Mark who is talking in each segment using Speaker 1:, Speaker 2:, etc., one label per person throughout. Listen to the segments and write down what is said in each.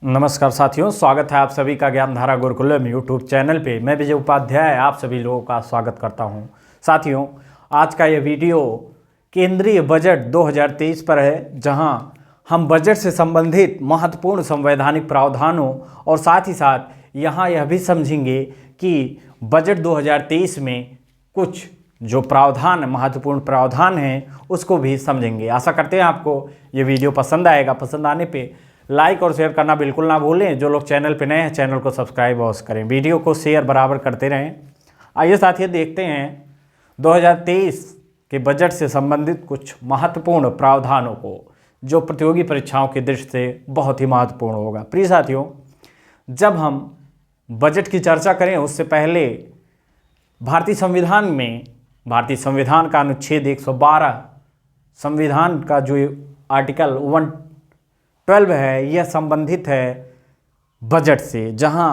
Speaker 1: नमस्कार साथियों, स्वागत है आप सभी का ज्ञानधारा गुरुकुलम यूट्यूब चैनल पे। मैं विजय उपाध्याय आप सभी लोगों का स्वागत करता हूं। साथियों, आज का यह वीडियो केंद्रीय बजट 2023 पर है, जहां हम बजट से संबंधित महत्वपूर्ण संवैधानिक प्रावधानों और साथ ही साथ यहां यह भी समझेंगे कि बजट 2023 में कुछ जो प्रावधान महत्वपूर्ण प्रावधान हैं उसको भी समझेंगे। आशा करते हैं आपको ये वीडियो पसंद आएगा। पसंद आने पे लाइक और शेयर करना बिल्कुल ना भूलें। जो लोग चैनल पे नए हैं चैनल को सब्सक्राइब अवश्य करें, वीडियो को शेयर बराबर करते रहें। आइए साथियों, देखते हैं 2023 के बजट से संबंधित कुछ महत्वपूर्ण प्रावधानों को, जो प्रतियोगी परीक्षाओं की दृष्टि से बहुत ही महत्वपूर्ण होगा। प्रिय साथियों, जब हम बजट की चर्चा करें उससे पहले भारतीय संविधान का अनुच्छेद 112 संविधान का जो आर्टिकल 112 है, यह संबंधित है बजट से, जहां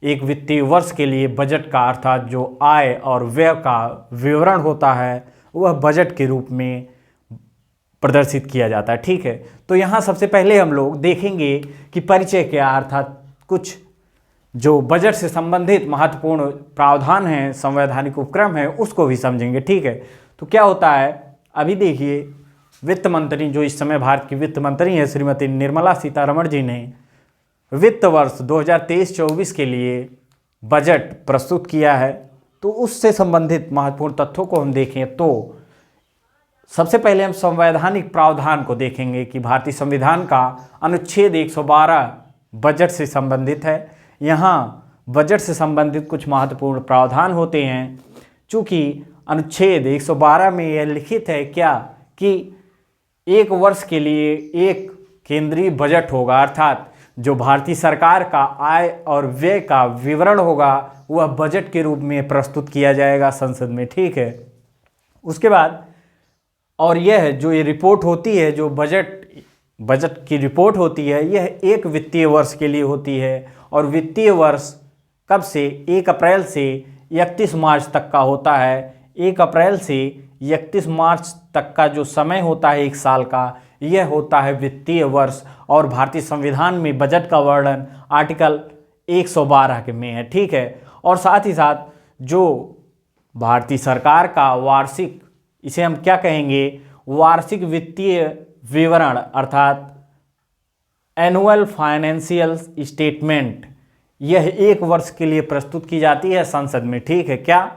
Speaker 1: एक वित्तीय वर्ष के लिए बजट का अर्थात जो आय और व्यय का विवरण होता है वह बजट के रूप में प्रदर्शित किया जाता है। ठीक है, तो यहाँ सबसे पहले हम लोग देखेंगे कि परिचय क्या, अर्थात कुछ जो बजट से संबंधित महत्वपूर्ण प्रावधान हैं, संवैधानिक उपक्रम है, उसको भी समझेंगे। ठीक है, तो क्या होता है, अभी देखिए वित्त मंत्री, जो इस समय भारत की वित्त मंत्री हैं, श्रीमती निर्मला सीतारमण जी ने वित्त वर्ष 2023-24 के लिए बजट प्रस्तुत किया है। तो उससे संबंधित महत्वपूर्ण तथ्यों को हम देखें तो सबसे पहले हम संवैधानिक प्रावधान को देखेंगे कि भारतीय संविधान का अनुच्छेद 112 बजट से संबंधित है। यहाँ बजट से संबंधित कुछ महत्वपूर्ण प्रावधान होते हैं। चूँकि अनुच्छेद 112 में यह लिखित है क्या कि एक वर्ष के लिए एक केंद्रीय बजट होगा, अर्थात जो भारतीय सरकार का आय और व्यय का विवरण होगा वह बजट के रूप में प्रस्तुत किया जाएगा संसद में। ठीक है, उसके बाद और यह जो ये रिपोर्ट होती है, जो बजट की रिपोर्ट होती है, यह एक वित्तीय वर्ष के लिए होती है। और वित्तीय वर्ष कब से? 1 अप्रैल से 31 मार्च तक का होता है। 1 अप्रैल से 31 मार्च तक का जो समय होता है एक साल का, यह होता है वित्तीय वर्ष। और भारतीय संविधान में बजट का वर्णन आर्टिकल 112 के में है। ठीक है, और साथ ही साथ जो भारतीय सरकार का वार्षिक, इसे हम क्या कहेंगे, वार्षिक वित्तीय विवरण अर्थात एनुअल फाइनेंशियल स्टेटमेंट, यह 1 वर्ष के लिए प्रस्तुत की जाती है संसद में। ठीक है, क्या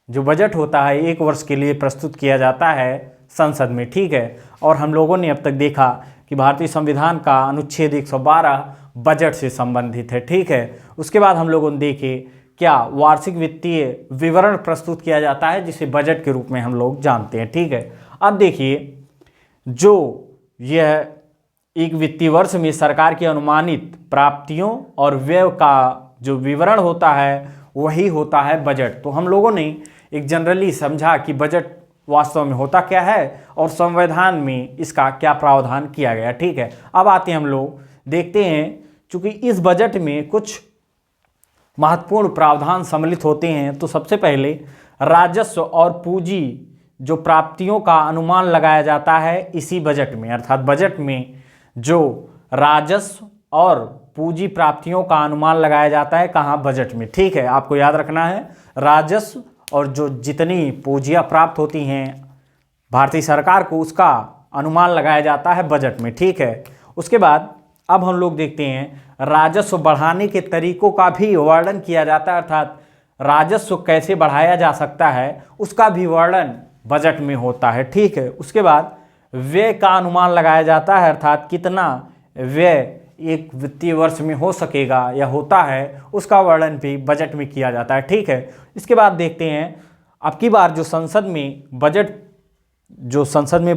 Speaker 1: जो बजट होता है 1 वर्ष के लिए प्रस्तुत किया जाता है संसद में। ठीक है, और हम लोगों ने अब तक देखा कि भारतीय संविधान का अनुच्छेद 112 बजट से संबंधित है। ठीक है, उसके बाद हम लोगों ने देखे क्या वार्षिक वित्तीय विवरण प्रस्तुत किया जाता है, जिसे बजट के रूप में हम लोग जानते हैं। ठीक है, अब देखिए जो यह एक वित्तीय वर्ष में सरकार की अनुमानित प्राप्तियों और व्यय का जो विवरण होता है वही होता है बजट। तो हम लोगों ने एक जनरली समझा कि बजट वास्तव में होता क्या है और संविधान में इसका क्या प्रावधान किया गया। ठीक है, अब आते हैं हम लोग देखते हैं, चूंकि इस बजट में कुछ महत्वपूर्ण प्रावधान सम्मिलित होते हैं। तो सबसे पहले राजस्व और पूंजी जो प्राप्तियों का अनुमान लगाया जाता है इसी बजट में, अर्थात बजट में जो राजस्व और पूंजी प्राप्तियों का अनुमान लगाया जाता है, कहाँ? बजट में। ठीक है, आपको याद रखना है, राजस्व और जो जितनी पूंजियाँ प्राप्त होती हैं भारतीय सरकार को, उसका अनुमान लगाया जाता है बजट में। ठीक है, उसके बाद अब हम लोग देखते हैं राजस्व बढ़ाने के तरीकों का भी वर्णन किया जाता है, अर्थात राजस्व कैसे बढ़ाया जा सकता है उसका भी वर्णन बजट में होता है। ठीक है, उसके बाद व्यय का अनुमान लगाया जाता है, अर्थात कितना व्यय एक वित्तीय वर्ष में हो सकेगा या होता है, उसका वर्णन भी बजट में किया जाता है। ठीक है, इसके बाद देखते हैं अब की बार जो संसद में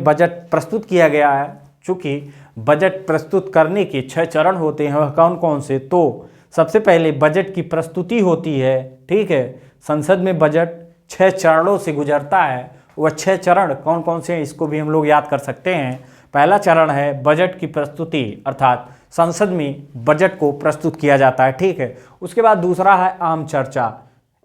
Speaker 1: बजट प्रस्तुत किया गया है। चूँकि बजट प्रस्तुत करने के 6 चरण होते हैं, वह कौन कौन से? तो सबसे पहले बजट की प्रस्तुति होती है। ठीक है, संसद में बजट 6 चरणों से गुजरता है। वह 6 चरण कौन कौन से हैं इसको भी हम लोग याद कर सकते हैं। पहला चरण है बजट की प्रस्तुति, अर्थात संसद में बजट को प्रस्तुत किया जाता है। ठीक है, उसके बाद दूसरा है आम चर्चा।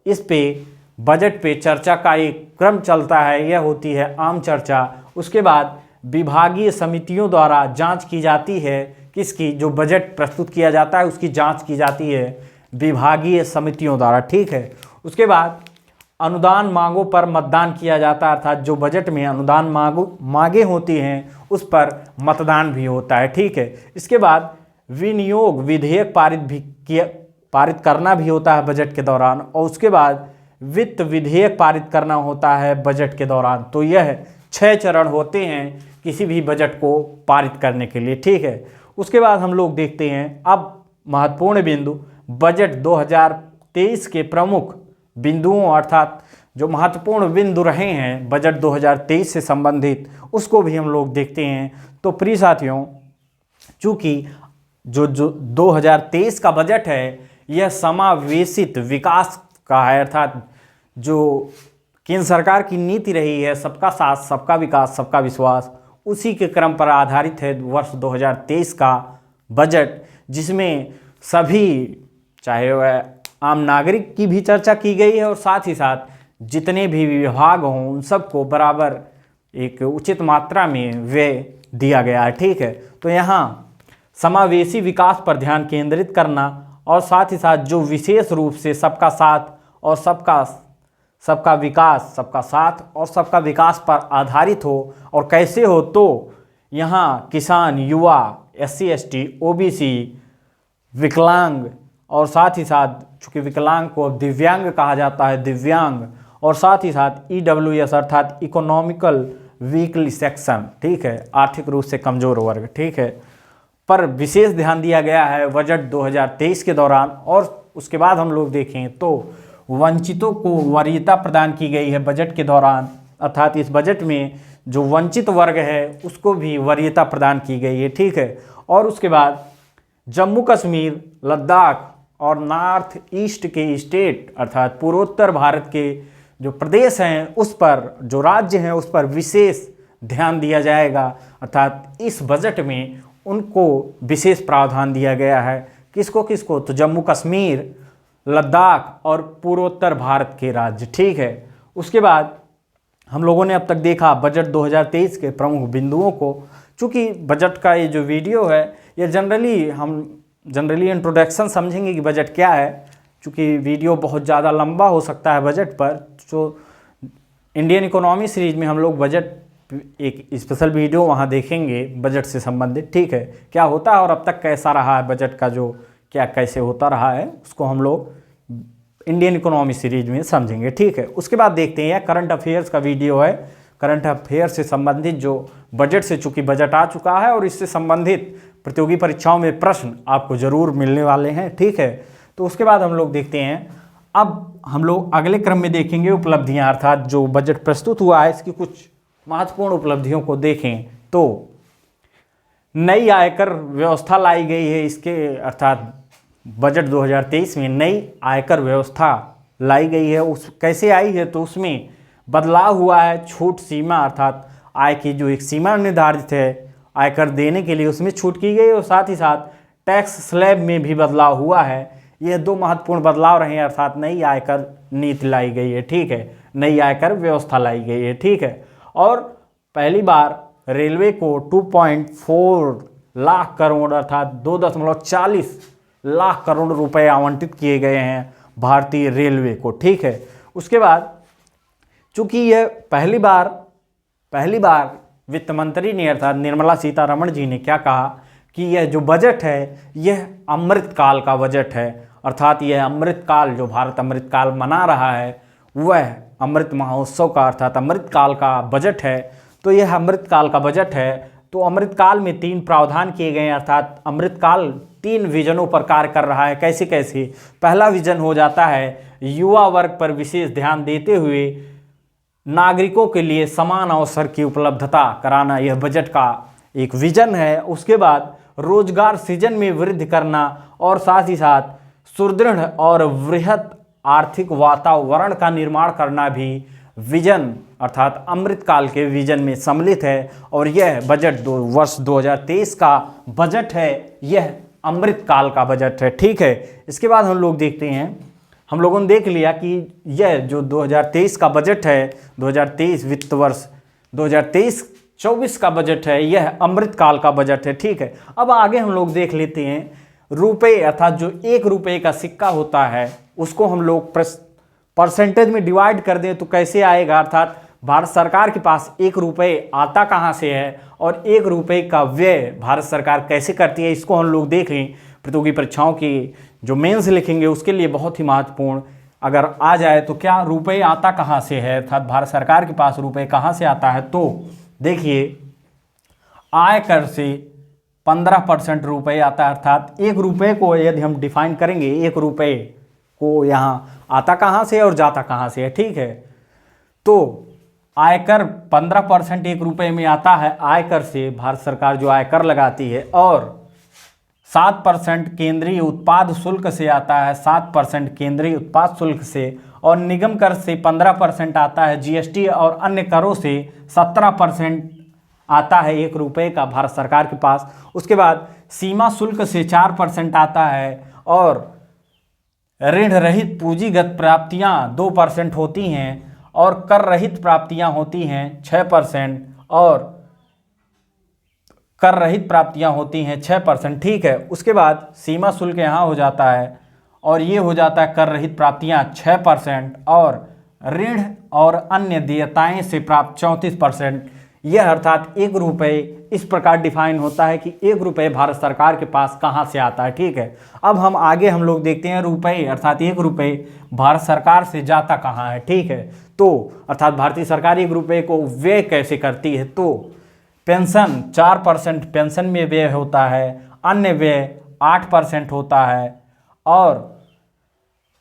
Speaker 1: इस पे बजट पे चर्चा का एक क्रम चलता है, यह होती है आम चर्चा। उसके बाद विभागीय समितियों द्वारा जांच की जाती है किसकी, जो बजट प्रस्तुत किया जाता है उसकी जांच की जाती है विभागीय समितियों द्वारा, ठीक है। उसके बाद अनुदान मांगों पर मतदान किया जाता है, अर्थात जो बजट में अनुदान मांगे होती हैं उस पर मतदान भी होता है, ठीक है। इसके बाद विनियोग विधेयक पारित करना भी होता है बजट के दौरान, और उसके बाद वित्त विधेयक पारित करना होता है बजट के दौरान। तो यह 6 चरण होते हैं किसी भी बजट को पारित करने के लिए, ठीक है। उसके बाद हम लोग देखते हैं अब महत्वपूर्ण बिंदु, बजट 2023 के प्रमुख बिंदुओं, अर्थात जो महत्वपूर्ण बिंदु रहे हैं बजट 2023 से संबंधित, उसको भी हम लोग देखते हैं। तो प्रिय साथियों, चूँकि जो 2023 का बजट है यह समावेशित विकास का है, अर्थात जो केंद्र सरकार की नीति रही है सबका साथ सबका विकास सबका विश्वास, उसी के क्रम पर आधारित है वर्ष 2023 का बजट, जिसमें सभी चाहे वह आम नागरिक की भी चर्चा की गई है और साथ ही साथ जितने भी विभाग हों उन सबको बराबर एक उचित मात्रा में व्यय दिया गया है, ठीक है। तो यहाँ समावेशी विकास पर ध्यान केंद्रित करना और साथ ही साथ जो विशेष रूप से सबका साथ और सबका विकास, सबका साथ और सबका विकास पर आधारित हो, और कैसे हो, तो यहाँ किसान, युवा, SC ST OBC, विकलांग, और साथ ही साथ चूँकि विकलांग को दिव्यांग कहा जाता है, दिव्यांग, और साथ ही साथ EWS अर्थात इकोनॉमिकल वीकली सेक्शन, ठीक है, आर्थिक रूप से कमज़ोर वर्ग, ठीक है, पर विशेष ध्यान दिया गया है बजट 2023 के दौरान। और उसके बाद हम लोग देखें तो वंचितों को वरीयता प्रदान की गई है बजट के दौरान, अर्थात इस बजट में जो वंचित वर्ग है उसको भी वरीयता प्रदान की गई है, ठीक है। और उसके बाद जम्मू कश्मीर, लद्दाख और नॉर्थ ईस्ट के स्टेट अर्थात पूर्वोत्तर भारत के जो प्रदेश हैं उस पर, जो राज्य हैं उस पर विशेष ध्यान दिया जाएगा, अर्थात इस बजट में उनको विशेष प्रावधान दिया गया है। किसको किसको, तो जम्मू कश्मीर, लद्दाख और पूर्वोत्तर भारत के राज्य, ठीक है। उसके बाद हम लोगों ने अब तक देखा बजट 2023 के प्रमुख बिंदुओं को। चूँकि बजट का ये जो वीडियो है ये जनरली इंट्रोडक्शन समझेंगे कि बजट क्या है, चूँकि वीडियो बहुत ज़्यादा लंबा हो सकता है बजट पर। जो इंडियन इकोनॉमी सीरीज में हम लोग बजट एक स्पेशल वीडियो वहाँ देखेंगे बजट से संबंधित, ठीक है, क्या होता है और अब तक कैसा रहा है बजट का, जो क्या कैसे होता रहा है उसको हम लोग इंडियन इकोनॉमी सीरीज में समझेंगे, ठीक है। उसके बाद देखते हैं करंट अफेयर्स का वीडियो है, करंट अफेयर्स से संबंधित जो बजट से, चूँकि बजट आ चुका है और इससे संबंधित प्रतियोगी परीक्षाओं में प्रश्न आपको ज़रूर मिलने वाले हैं, ठीक है। तो उसके बाद हम लोग देखते हैं, अब हम लोग अगले क्रम में देखेंगे उपलब्धियाँ, अर्थात जो बजट प्रस्तुत हुआ है इसकी कुछ महत्वपूर्ण उपलब्धियों को देखें। तो नई आयकर व्यवस्था लाई गई है, इसके अर्थात बजट 2023 में नई आयकर व्यवस्था लाई गई है। उस कैसे आई है, तो उसमें बदलाव हुआ है, छूट सीमा अर्थात आय की जो एक सीमा निर्धारित है आयकर देने के लिए उसमें छूट की गई, और साथ ही साथ टैक्स स्लैब में भी बदलाव हुआ है। यह 2 महत्वपूर्ण बदलाव रहे हैं, अर्थात नई आयकर नीति लाई गई है, ठीक है, नई आयकर व्यवस्था लाई गई है, ठीक है। और पहली बार रेलवे को 2.4 लाख करोड़ अर्थात 2.40 लाख करोड़ रुपए आवंटित किए गए हैं भारतीय रेलवे को, ठीक है। उसके बाद चूँकि यह पहली बार वित्त मंत्री ने अर्थात निर्मला सीतारमण जी ने क्या कहा कि यह जो बजट है यह अमृतकाल का बजट है, अर्थात यह अमृतकाल जो भारत अमृतकाल मना रहा है वह अमृत महोत्सव का अर्थात अमृतकाल का बजट है। तो यह अमृतकाल का बजट है। तो अमृतकाल में 3 प्रावधान किए गए हैं, अर्थात अमृतकाल 3 विजनों पर कार्य कर रहा है। कैसे कैसे, पहला विजन हो जाता है युवा वर्ग पर विशेष ध्यान देते हुए नागरिकों के लिए समान अवसर की उपलब्धता कराना, यह बजट का एक विजन है। उसके बाद रोजगार सृजन में वृद्धि करना और साथ ही साथ सुदृढ़ और वृहत आर्थिक वातावरण का निर्माण करना भी विजन अर्थात अमृतकाल के विजन में सम्मिलित है। और यह बजट वर्ष 2023 का बजट है, यह अमृतकाल का बजट है, ठीक है। इसके बाद हम लोग देखते हैं, हम लोगों ने देख लिया कि यह जो 2023 का बजट है, 2023 वित्त वर्ष 2023 2024 का बजट है, यह अमृतकाल का बजट है। ठीक है, अब आगे हम लोग देख लेते हैं रुपए अर्थात जो 1 रुपये का सिक्का होता है उसको हम लोग परसेंटेज में डिवाइड कर दें तो कैसे आएगा, अर्थात भारत सरकार के पास 1 रुपये आता कहाँ से है और 1 रुपये का व्यय भारत सरकार कैसे करती है, इसको हम लोग देख लें। प्रतियोगी परीक्षाओं की जो मेंस लिखेंगे उसके लिए बहुत ही महत्वपूर्ण अगर आ जाए तो क्या रुपये आता कहाँ से है, अर्थात भारत सरकार के पास रुपये कहाँ से आता है। तो देखिए, आयकर से 15% रुपये आता है, अर्थात 1 रुपये को यदि हम डिफाइन करेंगे 1 रुपये को यहाँ आता कहाँ से और जाता कहाँ से है। ठीक है, तो आयकर 15% 1 रुपये में आता है आयकर से, भारत सरकार जो आयकर लगाती है, और 7% केंद्रीय उत्पाद शुल्क से आता है, 7% केंद्रीय उत्पाद शुल्क से, और निगम कर से 15% आता है, जीएसटी और अन्य करों से 17% आता है 1 रुपये का भारत सरकार के पास। उसके बाद सीमा शुल्क से 4% आता है, और ऋण रहित पूंजीगत प्राप्तियां 2% होती हैं, और कर रहित प्राप्तियां होती हैं 6%, और कर रहित प्राप्तियां होती हैं 6%। ठीक है, उसके बाद सीमा शुल्क यहाँ हो जाता है और ये हो जाता है कर रहित प्राप्तियां 6%, और ऋण और अन्य देयताएं से प्राप्त 34%। यह अर्थात 1 रुपये इस प्रकार डिफाइन होता है कि 1 रुपये भारत सरकार के पास कहाँ से आता है। ठीक है, अब हम आगे हम लोग देखते हैं रुपये अर्थात 1 रुपये भारत सरकार से जाता कहाँ है। ठीक है, तो अर्थात भारतीय सरकार 1 रुपये को व्यय कैसे करती है। तो पेंशन 4% पेंशन में व्यय होता है, अन्य व्यय 8% होता है, और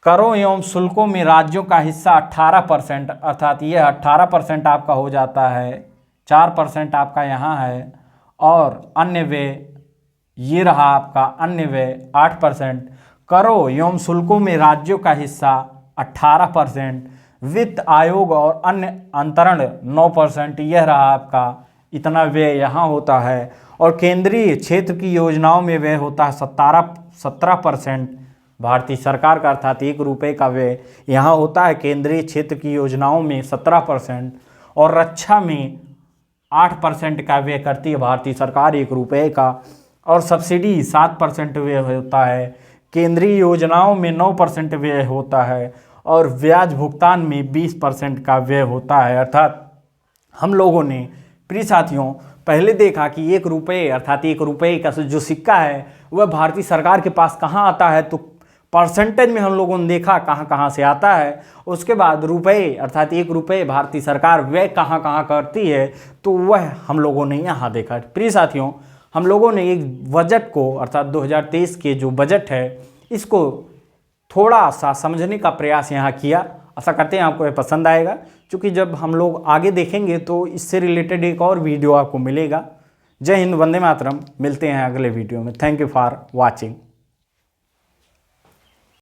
Speaker 1: करों एवं शुल्कों में राज्यों का हिस्सा 18%, अर्थात यह 18% आपका हो जाता है, 4% आपका यहाँ है, और अन्य व्यय ये रहा आपका अन्य व्यय 8%। करों एवं शुल्कों में राज्यों का हिस्सा 18%, वित्त आयोग और अन्य अंतरण 9%, यह रहा आपका इतना व्यय यहाँ होता है। और केंद्रीय क्षेत्र की योजनाओं में व्यय होता है 17% भारतीय सरकार का, अर्थात 1 रुपये का व्यय यहाँ होता है केंद्रीय क्षेत्र की योजनाओं में 17%, और रक्षा में 8% का व्यय करती है भारतीय सरकार 1 रुपये का, और सब्सिडी 7% व्यय होता है, केंद्रीय योजनाओं में 9% व्यय होता है, और ब्याज भुगतान में 20% का व्यय होता है। अर्थात हम लोगों ने प्रिय साथियों पहले देखा कि 1 रुपये अर्थात 1 रुपये का जो सिक्का है वह भारतीय सरकार के पास कहाँ आता है, तो परसेंटेज में हम लोगों ने देखा कहाँ कहाँ से आता है। उसके बाद रुपये अर्थात 1 रुपये भारतीय सरकार व्यय कहाँ कहाँ करती है, तो वह हम लोगों ने यहाँ देखा। प्रिय साथियों, हम लोगों ने एक बजट को अर्थात 2023 के जो बजट है इसको थोड़ा सा समझने का प्रयास यहाँ किया। आशा करते हैं आपको ये पसंद आएगा, क्योंकि जब हम लोग आगे देखेंगे तो इससे रिलेटेड एक और वीडियो आपको मिलेगा। जय हिंद, वंदे मातरम। मिलते हैं अगले वीडियो में। Thank you for watching.